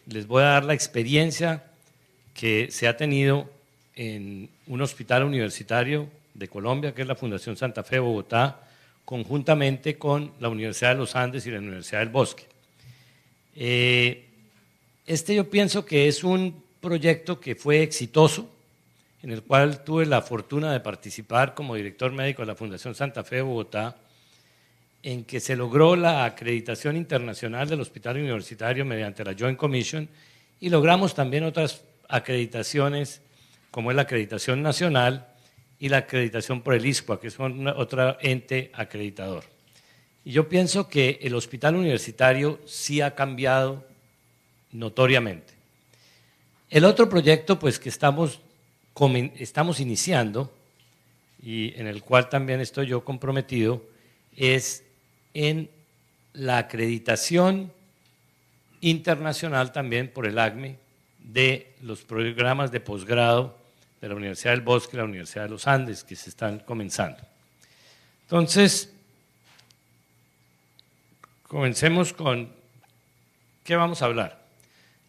Les voy a dar la experiencia que se ha tenido en un hospital universitario de Colombia, que es la Fundación Santa Fe de Bogotá, conjuntamente con la Universidad de los Andes y la Universidad del Bosque. Yo pienso que es un proyecto que fue exitoso, en el cual tuve la fortuna de participar como director médico de la Fundación Santa Fe de Bogotá, en que se logró la acreditación internacional del hospital universitario mediante la Joint Commission y logramos también otras acreditaciones como es la acreditación nacional y la acreditación por el ISCUA, que es otro ente acreditador. Y yo pienso que el hospital universitario sí ha cambiado notoriamente. El otro proyecto pues, que estamos iniciando y en el cual también estoy yo comprometido es en la acreditación internacional también por el ACME de los programas de posgrado de la Universidad del Bosque y la Universidad de los Andes que se están comenzando. Entonces, comencemos con ¿qué vamos a hablar?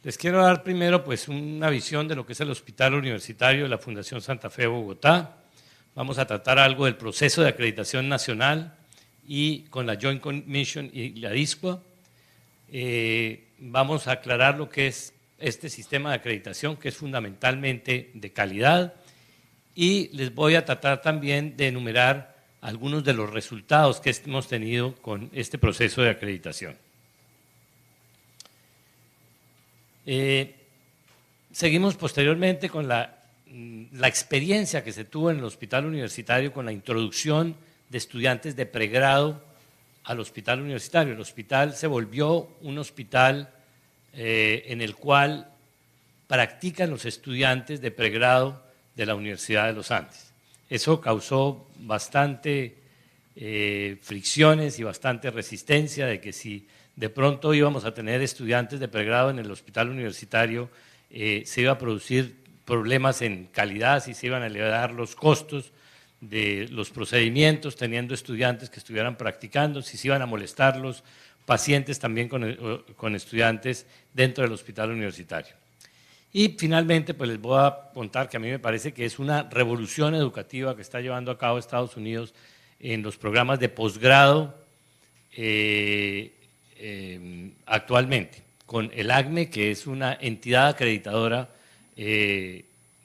Les quiero dar primero pues, una visión de lo que es el Hospital Universitario de la Fundación Santa Fe de Bogotá. Vamos a tratar algo del proceso de acreditación nacional y con la Joint Commission y la ISCUA. Vamos a aclarar lo que es este sistema de acreditación, que es fundamentalmente de calidad, y les voy a tratar también de enumerar algunos de los resultados que hemos tenido con este proceso de acreditación. Seguimos posteriormente con la experiencia que se tuvo en el hospital universitario con la introducción de estudiantes de pregrado al hospital universitario. El hospital se volvió un hospital en el cual practican los estudiantes de pregrado de la Universidad de los Andes. Eso causó bastante fricciones y bastante resistencia de que si de pronto íbamos a tener estudiantes de pregrado en el hospital universitario, se iba a producir problemas en calidad, si se iban a elevar los costos de los procedimientos, teniendo estudiantes que estuvieran practicando, si se iban a molestar los pacientes también con estudiantes dentro del hospital universitario. Y finalmente, pues les voy a contar que a mí me parece que es una revolución educativa que está llevando a cabo Estados Unidos en los programas de posgrado actualmente, con el ACME, que es una entidad acreditadora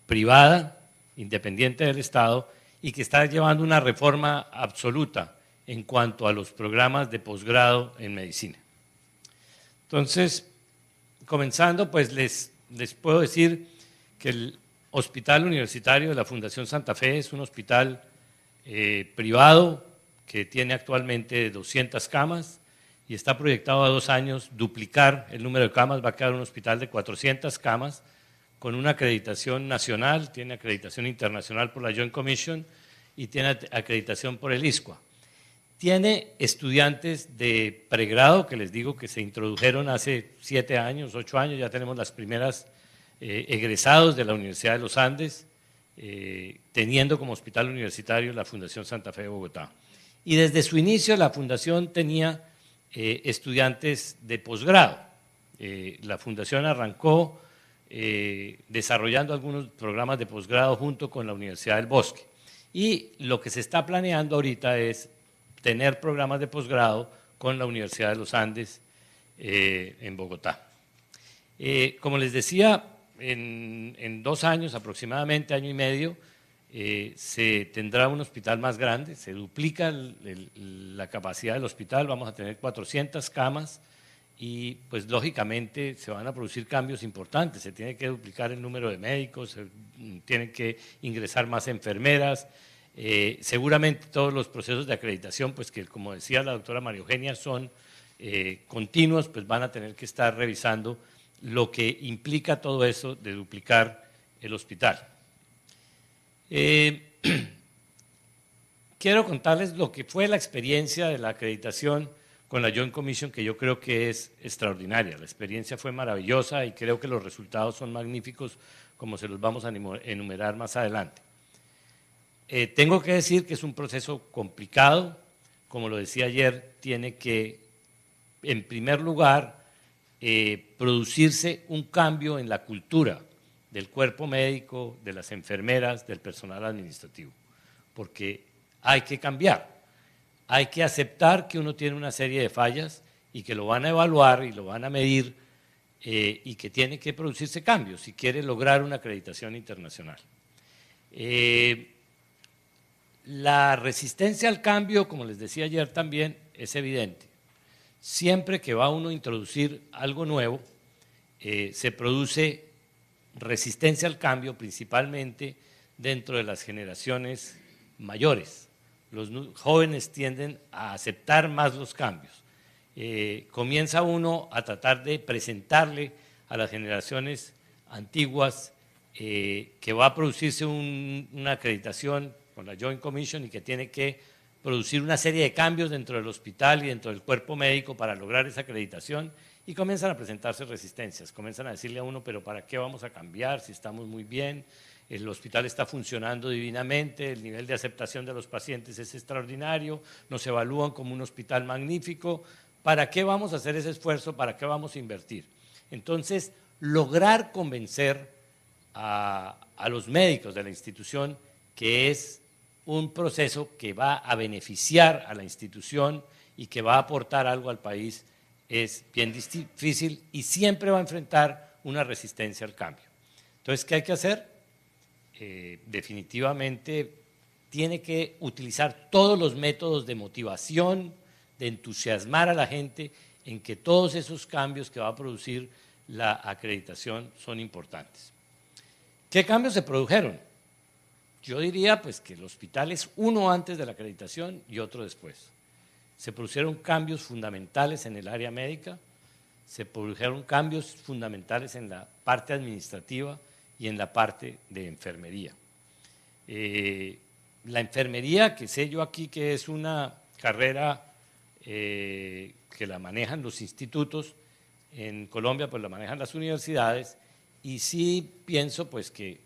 privada, independiente del Estado, y que está llevando una reforma absoluta en cuanto a los programas de posgrado en medicina. Entonces, comenzando, pues les puedo decir que el Hospital Universitario de la Fundación Santa Fe es un hospital privado que tiene actualmente 200 camas y está proyectado a 2 años duplicar el número de camas, va a quedar un hospital de 400 camas con una acreditación nacional, tiene acreditación internacional por la Joint Commission y tiene acreditación por el ISCUA. Tiene estudiantes de pregrado, que les digo que se introdujeron hace 7 años, 8 años, ya tenemos las primeras egresados de la Universidad de los Andes, teniendo como hospital universitario la Fundación Santa Fe de Bogotá. Y desde su inicio la fundación tenía estudiantes de posgrado. La fundación arrancó desarrollando algunos programas de posgrado junto con la Universidad del Bosque. Y lo que se está planeando ahorita es tener programas de posgrado con la Universidad de los Andes en Bogotá. Como les decía, en 2 años, aproximadamente año y medio, se tendrá un hospital más grande, se duplica la capacidad del hospital, vamos a tener 400 camas y pues lógicamente se van a producir cambios importantes, se tiene que duplicar el número de médicos, se tienen que ingresar más enfermeras, seguramente todos los procesos de acreditación, pues que como decía la doctora María Eugenia, son continuos, pues van a tener que estar revisando lo que implica todo eso de duplicar el hospital. Quiero contarles lo que fue la experiencia de la acreditación con la Joint Commission, que yo creo que es extraordinaria. La experiencia fue maravillosa y creo que los resultados son magníficos, como se los vamos a enumerar más adelante. Tengo que decir que es un proceso complicado, como lo decía ayer, tiene que, en primer lugar, producirse un cambio en la cultura del cuerpo médico, de las enfermeras, del personal administrativo, porque hay que cambiar, hay que aceptar que uno tiene una serie de fallas y que lo van a evaluar y lo van a medir y que tiene que producirse cambios si quiere lograr una acreditación internacional. La resistencia al cambio, como les decía ayer también, es evidente. Siempre que va uno a introducir algo nuevo, se produce resistencia al cambio, principalmente dentro de las generaciones mayores. Los jóvenes tienden a aceptar más los cambios. Comienza uno a tratar de presentarle a las generaciones antiguas que va a producirse una acreditación con la Joint Commission y que tiene que producir una serie de cambios dentro del hospital y dentro del cuerpo médico para lograr esa acreditación, y comienzan a presentarse resistencias, comienzan a decirle a uno, pero ¿para qué vamos a cambiar si estamos muy bien? El hospital está funcionando divinamente, el nivel de aceptación de los pacientes es extraordinario, nos evalúan como un hospital magnífico, ¿para qué vamos a hacer ese esfuerzo? ¿Para qué vamos a invertir? Entonces, lograr convencer a los médicos de la institución que es un proceso que va a beneficiar a la institución y que va a aportar algo al país es bien difícil y siempre va a enfrentar una resistencia al cambio. Entonces, ¿qué hay que hacer? Definitivamente tiene que utilizar todos los métodos de motivación, de entusiasmar a la gente en que todos esos cambios que va a producir la acreditación son importantes. ¿Qué cambios se produjeron? Yo diría pues que el hospital es uno antes de la acreditación y otro después. Se produjeron cambios fundamentales en el área médica, se produjeron cambios fundamentales en la parte administrativa y en la parte de enfermería. La enfermería, que sé yo aquí que es una carrera que la manejan los institutos, en Colombia pues la manejan las universidades, y sí pienso pues que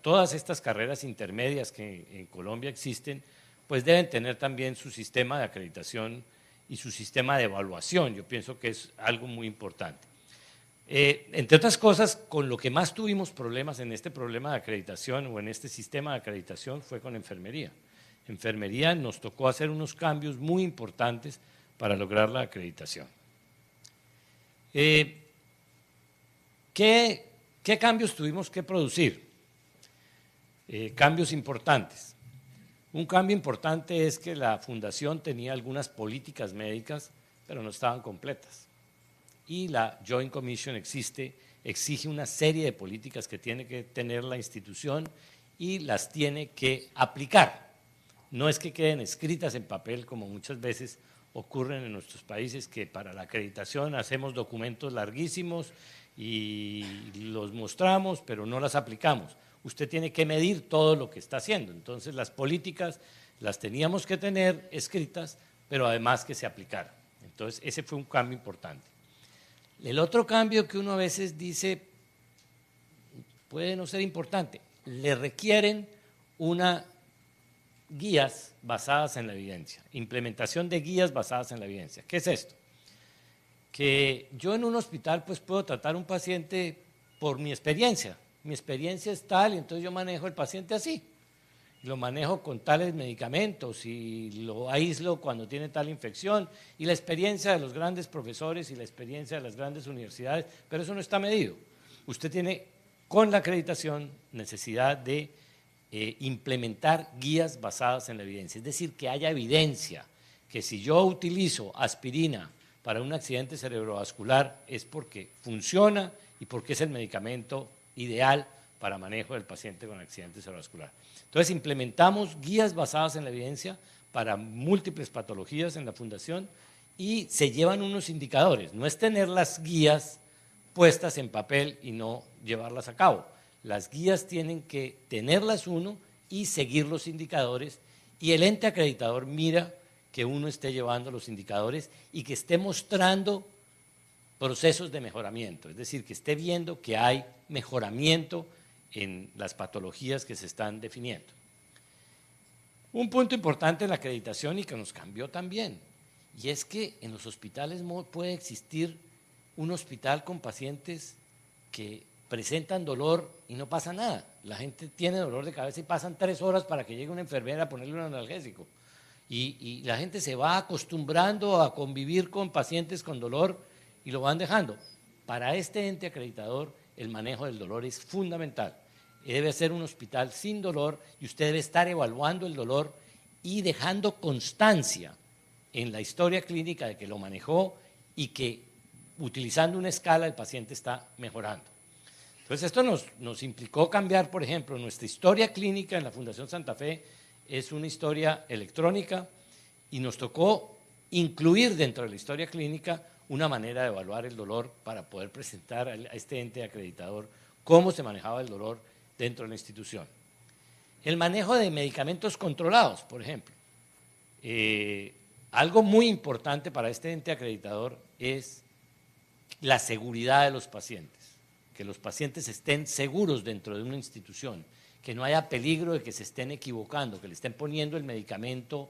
todas estas carreras intermedias que en Colombia existen, pues deben tener también su sistema de acreditación y su sistema de evaluación. Yo pienso que es algo muy importante. Entre otras cosas, con lo que más tuvimos problemas en este problema de acreditación o en este sistema de acreditación fue con enfermería. Enfermería nos tocó hacer unos cambios muy importantes para lograr la acreditación. ¿Qué cambios tuvimos que producir? Cambios importantes. Un cambio importante es que la fundación tenía algunas políticas médicas, pero no estaban completas. Y la Joint Commission exige una serie de políticas que tiene que tener la institución y las tiene que aplicar. No es que queden escritas en papel, como muchas veces ocurren en nuestros países, que para la acreditación hacemos documentos larguísimos y los mostramos, pero no las aplicamos. Usted tiene que medir todo lo que está haciendo. Entonces, las políticas las teníamos que tener escritas, pero además que se aplicaran. Entonces, ese fue un cambio importante. El otro cambio que uno a veces dice puede no ser importante, le requieren guías basadas en la evidencia, implementación de guías basadas en la evidencia. ¿Qué es esto? Que yo en un hospital pues puedo tratar a un paciente por mi experiencia es tal y entonces yo manejo el paciente así, lo manejo con tales medicamentos y lo aíslo cuando tiene tal infección, y la experiencia de los grandes profesores y la experiencia de las grandes universidades, pero eso no está medido. Usted tiene con la acreditación necesidad de implementar guías basadas en la evidencia, es decir, que haya evidencia que si yo utilizo aspirina para un accidente cerebrovascular es porque funciona y porque es el medicamento ideal para manejo del paciente con accidente cerebrovascular. Entonces implementamos guías basadas en la evidencia para múltiples patologías en la fundación y se llevan unos indicadores. No es tener las guías puestas en papel y no llevarlas a cabo. Las guías tienen que tenerlas uno y seguir los indicadores, y el ente acreditador mira que uno esté llevando los indicadores y que esté mostrando procesos de mejoramiento, es decir, que esté viendo que hay mejoramiento en las patologías que se están definiendo. Un punto importante en la acreditación y que nos cambió también, y es que en los hospitales puede existir un hospital con pacientes que presentan dolor y no pasa nada. La gente tiene dolor de cabeza y pasan 3 horas para que llegue una enfermera a ponerle un analgésico. Y la gente se va acostumbrando a convivir con pacientes con dolor y lo van dejando. Para este ente acreditador, el manejo del dolor es fundamental. Debe ser un hospital sin dolor y usted debe estar evaluando el dolor y dejando constancia en la historia clínica de que lo manejó y que utilizando una escala el paciente está mejorando. Entonces esto nos implicó cambiar, por ejemplo, nuestra historia clínica en la Fundación Santa Fe es una historia electrónica y nos tocó incluir dentro de la historia clínica una manera de evaluar el dolor para poder presentar a este ente acreditador cómo se manejaba el dolor dentro de la institución. El manejo de medicamentos controlados, por ejemplo. Algo muy importante para este ente acreditador es la seguridad de los pacientes, que los pacientes estén seguros dentro de una institución, que no haya peligro de que se estén equivocando, que le estén poniendo el medicamento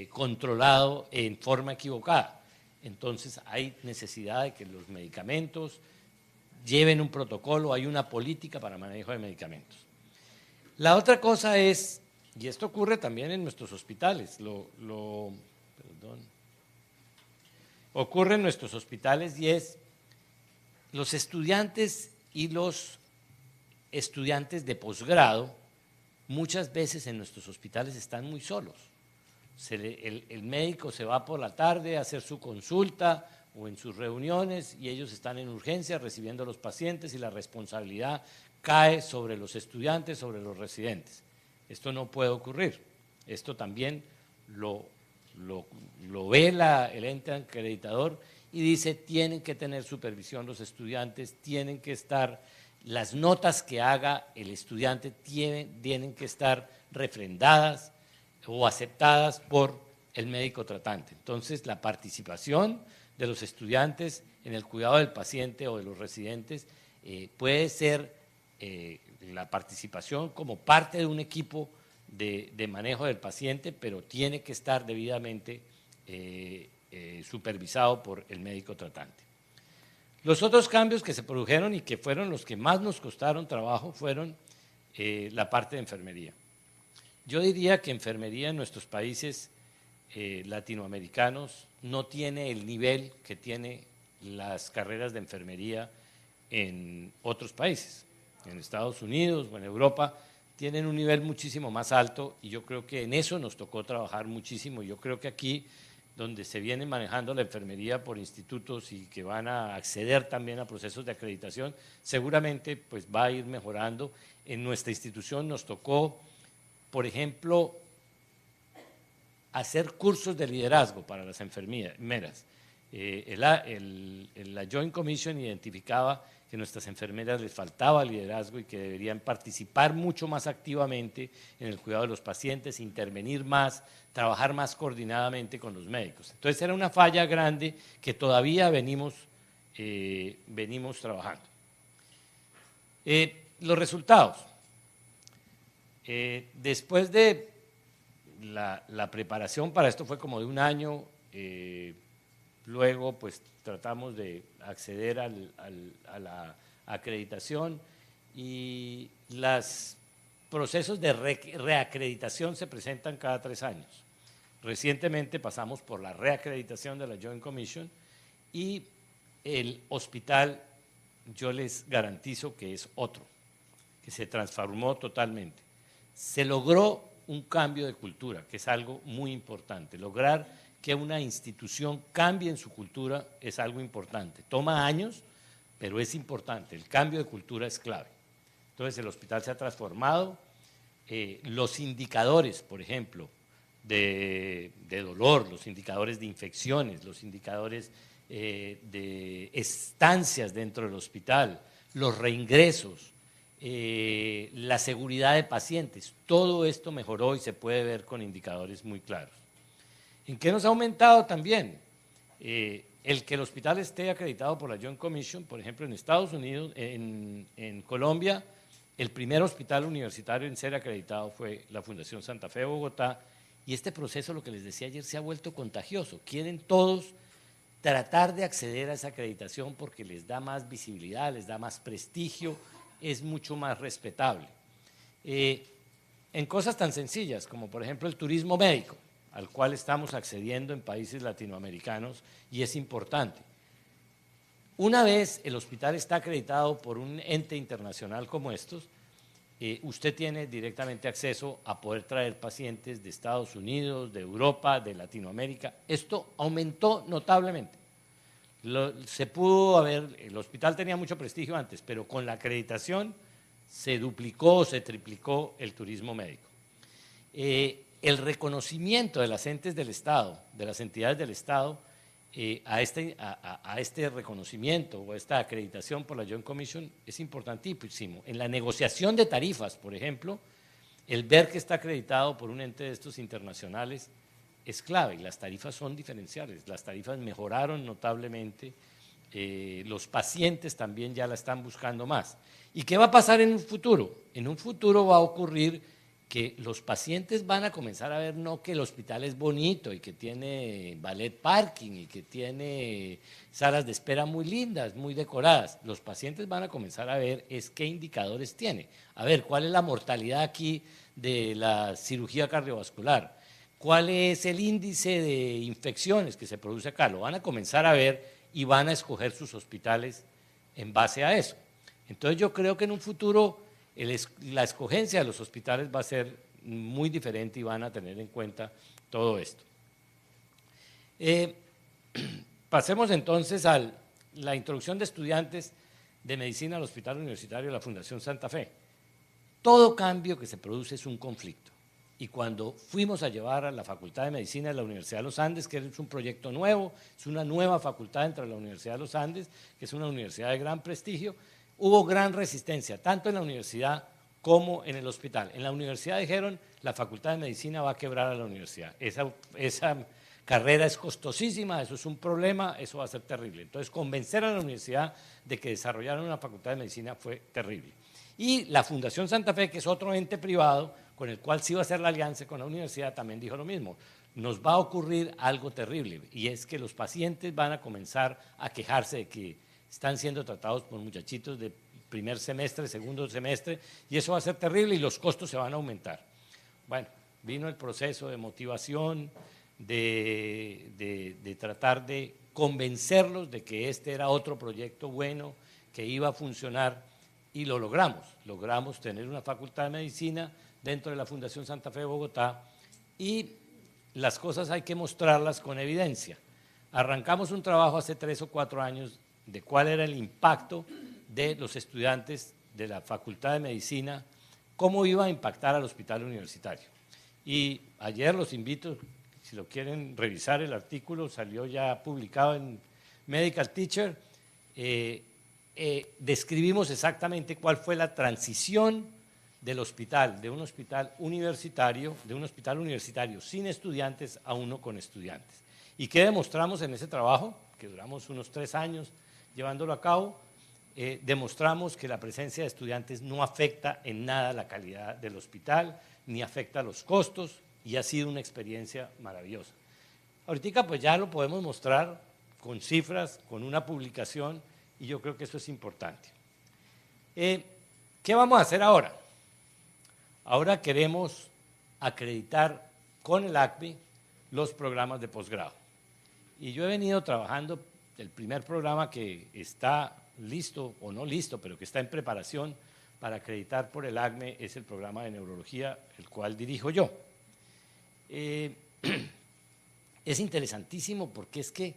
controlado en forma equivocada. Entonces hay necesidad de que los medicamentos lleven un protocolo, hay una política para manejo de medicamentos. La otra cosa es, y esto ocurre también en nuestros hospitales, ocurre en nuestros hospitales y es los estudiantes y los estudiantes de posgrado muchas veces en nuestros hospitales están muy solos. El médico se va por la tarde a hacer su consulta o en sus reuniones y ellos están en urgencia recibiendo a los pacientes y la responsabilidad cae sobre los estudiantes, sobre los residentes. Esto no puede ocurrir. Esto también lo ve el ente acreditador y dice tienen que tener supervisión los estudiantes, tienen que estar, las notas que haga el estudiante tienen que estar refrendadas o aceptadas por el médico tratante. Entonces, la participación de los estudiantes en el cuidado del paciente o de los residentes puede ser la participación como parte de un equipo de manejo del paciente, pero tiene que estar debidamente supervisado por el médico tratante. Los otros cambios que se produjeron y que fueron los que más nos costaron trabajo fueron la parte de enfermería. Yo diría que enfermería en nuestros países latinoamericanos no tiene el nivel que tiene las carreras de enfermería en otros países. En Estados Unidos o en Europa tienen un nivel muchísimo más alto y yo creo que en eso nos tocó trabajar muchísimo. Yo creo que aquí, donde se viene manejando la enfermería por institutos y que van a acceder también a procesos de acreditación, seguramente pues va a ir mejorando. En nuestra institución nos tocó, por ejemplo, hacer cursos de liderazgo para las enfermeras. La Joint Commission identificaba que a nuestras enfermeras les faltaba liderazgo y que deberían participar mucho más activamente en el cuidado de los pacientes, intervenir más, trabajar más coordinadamente con los médicos. Entonces era una falla grande que todavía venimos trabajando. Los resultados. Después de la preparación para esto fue como de un año, luego pues tratamos de acceder a la acreditación y los procesos de reacreditación se presentan cada 3 años. Recientemente pasamos por la reacreditación de la Joint Commission y el hospital yo les garantizo que es otro, que se transformó totalmente. Se logró un cambio de cultura, que es algo muy importante. Lograr que una institución cambie en su cultura es algo importante. Toma años, pero es importante. El cambio de cultura es clave. Entonces, el hospital se ha transformado. Los indicadores, por ejemplo, de dolor, los indicadores de infecciones, los indicadores de estancias dentro del hospital, los reingresos, la seguridad de pacientes, todo esto mejoró y se puede ver con indicadores muy claros. ¿En qué nos ha aumentado también? El que el hospital esté acreditado por la Joint Commission, por ejemplo, en Estados Unidos, en Colombia, el primer hospital universitario en ser acreditado fue la Fundación Santa Fe de Bogotá, y este proceso, lo que les decía ayer, se ha vuelto contagioso. Quieren todos tratar de acceder a esa acreditación porque les da más visibilidad, les da más prestigio, es mucho más respetable. En cosas tan sencillas como por ejemplo el turismo médico, al cual estamos accediendo en países latinoamericanos y es importante. Una vez el hospital está acreditado por un ente internacional como estos, usted tiene directamente acceso a poder traer pacientes de Estados Unidos, de Europa, de Latinoamérica. Esto aumentó notablemente. El hospital tenía mucho prestigio antes, pero con la acreditación se duplicó, se triplicó el turismo médico. El reconocimiento de las entes del Estado, de las entidades del Estado, a este reconocimiento o a esta acreditación por la Joint Commission es importantísimo. En la negociación de tarifas, por ejemplo, el ver que está acreditado por un ente de estos internacionales es clave y las tarifas son diferenciales, las tarifas mejoraron notablemente, los pacientes también ya la están buscando más. ¿Y qué va a pasar en un futuro? En un futuro va a ocurrir que los pacientes van a comenzar a ver no que el hospital es bonito y que tiene ballet parking y que tiene salas de espera muy lindas, muy decoradas. Los pacientes van a comenzar a ver es qué indicadores tiene. A ver, ¿cuál es la mortalidad aquí de la cirugía cardiovascular? ¿Cuál es el índice de infecciones que se produce acá? Lo van a comenzar a ver y van a escoger sus hospitales en base a eso. Entonces yo creo que en un futuro la escogencia de los hospitales va a ser muy diferente y van a tener en cuenta todo esto. Pasemos entonces a la introducción de estudiantes de medicina al Hospital Universitario de la Fundación Santa Fe. Todo cambio que se produce es un conflicto. Y cuando fuimos a llevar a la Facultad de Medicina de la Universidad de los Andes, que es un proyecto nuevo, es una nueva facultad dentro de la Universidad de los Andes, que es una universidad de gran prestigio, hubo gran resistencia, tanto en la universidad como en el hospital. En la universidad dijeron, la Facultad de Medicina va a quebrar a la universidad. Esa carrera es costosísima, eso es un problema, eso va a ser terrible. Entonces, convencer a la universidad de que desarrollaran una Facultad de Medicina fue terrible. Y la Fundación Santa Fe, que es otro ente privado, con el cual sí va a hacer la alianza con la universidad, también dijo lo mismo. Nos va a ocurrir algo terrible, y es que los pacientes van a comenzar a quejarse de que están siendo tratados por muchachitos de primer semestre, segundo semestre, y eso va a ser terrible y los costos se van a aumentar. Bueno, vino el proceso de motivación, de tratar de convencerlos de que este era otro proyecto bueno, que iba a funcionar, y lo logramos. Logramos tener una facultad de medicina dentro de la Fundación Santa Fe de Bogotá, y las cosas hay que mostrarlas con evidencia. Arrancamos un trabajo hace 3 o 4 años de cuál era el impacto de los estudiantes de la Facultad de Medicina, cómo iba a impactar al hospital universitario. Y ayer los invito, si lo quieren revisar, el artículo salió ya publicado en Medical Teacher, describimos exactamente cuál fue la transición del hospital, de un hospital universitario sin estudiantes a uno con estudiantes. ¿Y qué demostramos en ese trabajo? Que duramos unos 3 años llevándolo a cabo. Demostramos que la presencia de estudiantes no afecta en nada la calidad del hospital, ni afecta los costos, y ha sido una experiencia maravillosa. Ahorita pues ya lo podemos mostrar con cifras, con una publicación, y yo creo que eso es importante. ¿Qué vamos a hacer ahora? Ahora queremos acreditar con el ACME los programas de posgrado. Y yo he venido trabajando, el primer programa que está listo o no listo, pero que está en preparación para acreditar por el ACME es el programa de neurología, el cual dirijo yo. Es interesantísimo porque es que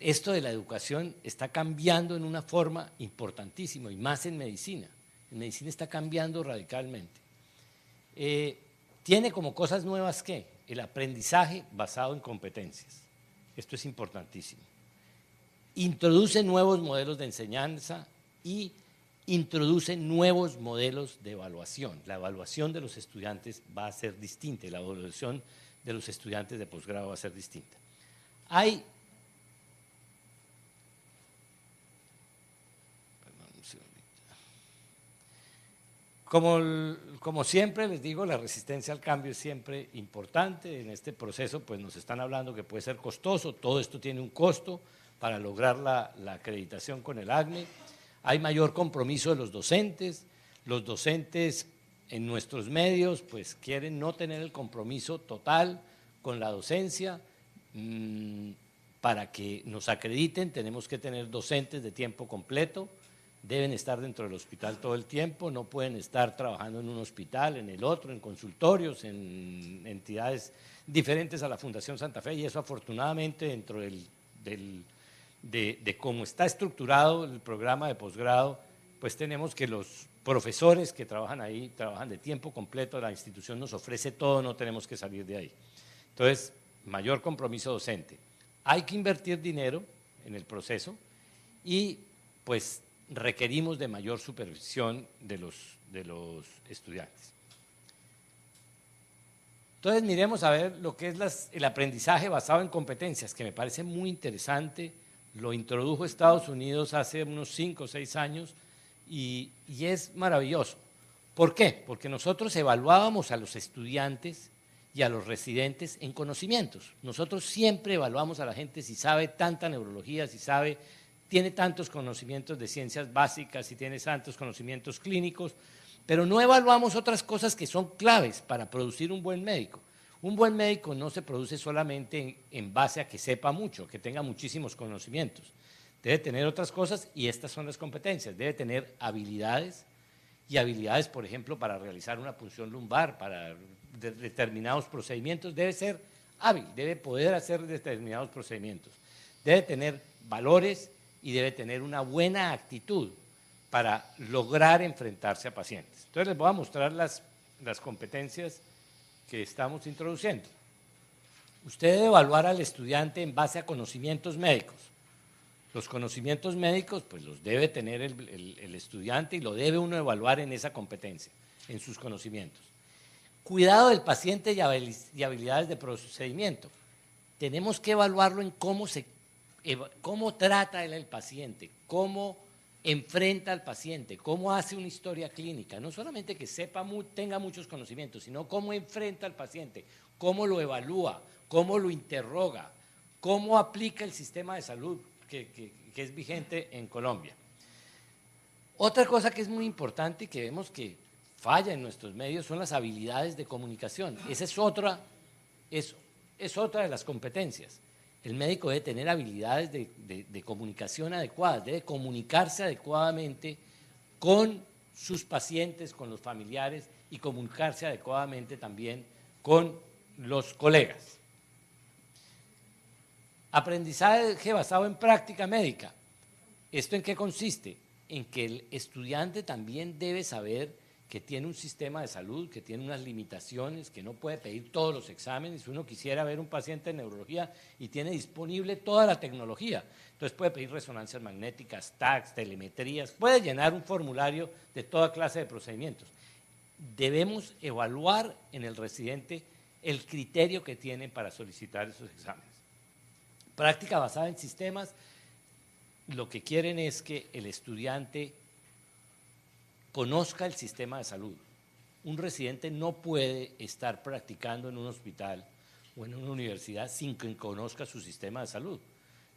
esto de la educación está cambiando en una forma importantísima, y más en medicina. En medicina está cambiando radicalmente. Tiene como cosas nuevas que el aprendizaje basado en competencias. Esto es importantísimo. Introduce nuevos modelos de enseñanza y introduce nuevos modelos de evaluación. La evaluación de los estudiantes va a ser distinta, la evaluación de los estudiantes de posgrado va a ser distinta. Como siempre les digo, la resistencia al cambio es siempre importante. En este proceso pues nos están hablando que puede ser costoso, todo esto tiene un costo para lograr la acreditación con el ACME. Hay mayor compromiso de los docentes en nuestros medios pues quieren no tener el compromiso total con la docencia. Para que nos acrediten tenemos que tener docentes de tiempo completo, deben estar dentro del hospital todo el tiempo, no pueden estar trabajando en un hospital, en el otro, en consultorios, en entidades diferentes a la Fundación Santa Fe, y eso afortunadamente dentro de cómo está estructurado el programa de posgrado, pues tenemos que los profesores que trabajan ahí trabajan de tiempo completo, la institución nos ofrece todo, no tenemos que salir de ahí. Entonces, mayor compromiso docente. Hay que invertir dinero en el proceso y pues requerimos de mayor supervisión de los estudiantes. Entonces miremos a ver lo que es el aprendizaje basado en competencias, que me parece muy interesante, lo introdujo Estados Unidos hace unos 5 o 6 años y es maravilloso. ¿Por qué? Porque nosotros evaluábamos a los estudiantes y a los residentes en conocimientos. Nosotros siempre evaluamos a la gente si sabe tanta neurología, si tiene tantos conocimientos de ciencias básicas, si tiene tantos conocimientos clínicos, pero no evaluamos otras cosas que son claves para producir un buen médico. Un buen médico no se produce solamente en base a que sepa mucho, que tenga muchísimos conocimientos. Debe tener otras cosas y estas son las competencias. Debe tener habilidades y habilidades, por ejemplo, para realizar una punción lumbar, para determinados procedimientos. Debe ser hábil, debe poder hacer determinados procedimientos. Debe tener valores y debe tener una buena actitud para lograr enfrentarse a pacientes. Entonces les voy a mostrar las competencias que estamos introduciendo. Usted debe evaluar al estudiante en base a conocimientos médicos. Los conocimientos médicos pues los debe tener el estudiante y lo debe uno evaluar en esa competencia, en sus conocimientos. Cuidado del paciente y habilidades de procedimiento. Tenemos que evaluarlo en cómo trata él al paciente, cómo enfrenta al paciente, cómo hace una historia clínica, no solamente que tenga muchos conocimientos, sino cómo enfrenta al paciente, cómo lo evalúa, cómo lo interroga, cómo aplica el sistema de salud que es vigente en Colombia. Otra cosa que es muy importante y que vemos que falla en nuestros medios son las habilidades de comunicación. Esa es otra de las competencias. El médico debe tener habilidades de comunicación adecuadas, debe comunicarse adecuadamente con sus pacientes, con los familiares y comunicarse adecuadamente también con los colegas. Aprendizaje basado en práctica médica. ¿Esto en qué consiste? En que el estudiante también debe saber que tiene un sistema de salud, que tiene unas limitaciones, que no puede pedir todos los exámenes. Si uno quisiera ver un paciente de neurología y tiene disponible toda la tecnología, entonces puede pedir resonancias magnéticas, TACs, telemetrías, puede llenar un formulario de toda clase de procedimientos. Debemos evaluar en el residente el criterio que tiene para solicitar esos exámenes. Práctica basada en sistemas, lo que quieren es que el estudiante conozca el sistema de salud. Un residente no puede estar practicando en un hospital o en una universidad sin que conozca su sistema de salud.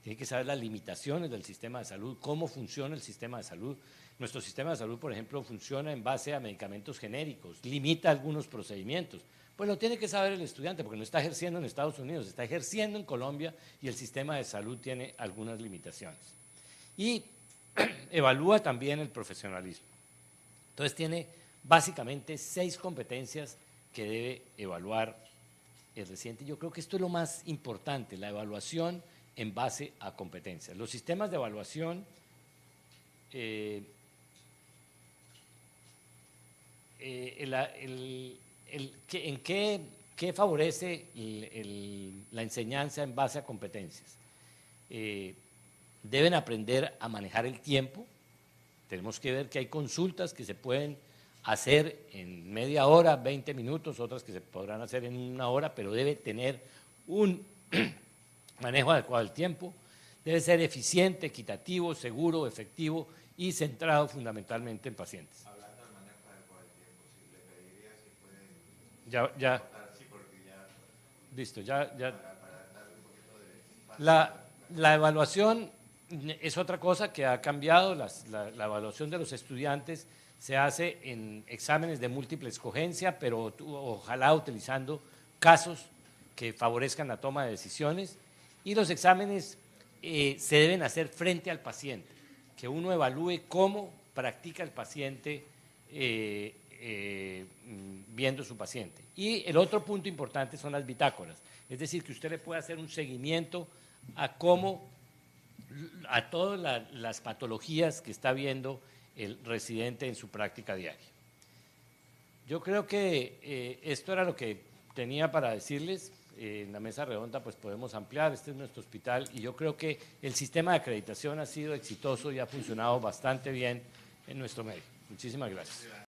Tiene que saber las limitaciones del sistema de salud, cómo funciona el sistema de salud. Nuestro sistema de salud, por ejemplo, funciona en base a medicamentos genéricos, limita algunos procedimientos. Pues lo tiene que saber el estudiante porque no está ejerciendo en Estados Unidos, está ejerciendo en Colombia y el sistema de salud tiene algunas limitaciones. Y evalúa también el profesionalismo. Entonces tiene básicamente 6 competencias que debe evaluar el residente. Yo creo que esto es lo más importante, la evaluación en base a competencias. Los sistemas de evaluación ¿en qué favorece la enseñanza en base a competencias? Deben aprender a manejar el tiempo. Tenemos que ver que hay consultas que se pueden hacer en media hora, 20 minutos, otras que se podrán hacer en 1 hora, pero debe tener un manejo adecuado del tiempo. Debe ser eficiente, equitativo, seguro, efectivo y centrado fundamentalmente en pacientes. Hablando del manejo adecuado del tiempo, Ya. Listo, ya. La evaluación es otra cosa que ha cambiado. La evaluación de los estudiantes se hace en exámenes de múltiple escogencia, pero ojalá utilizando casos que favorezcan la toma de decisiones. Y los exámenes se deben hacer frente al paciente, que uno evalúe cómo practica el paciente viendo su paciente. Y el otro punto importante son las bitácoras, es decir, que usted le puede hacer un seguimiento a todas las patologías que está viendo el residente en su práctica diaria. Yo creo que esto era lo que tenía para decirles. En la mesa redonda pues podemos ampliar, este es nuestro hospital y yo creo que el sistema de acreditación ha sido exitoso y ha funcionado bastante bien en nuestro medio. Muchísimas gracias.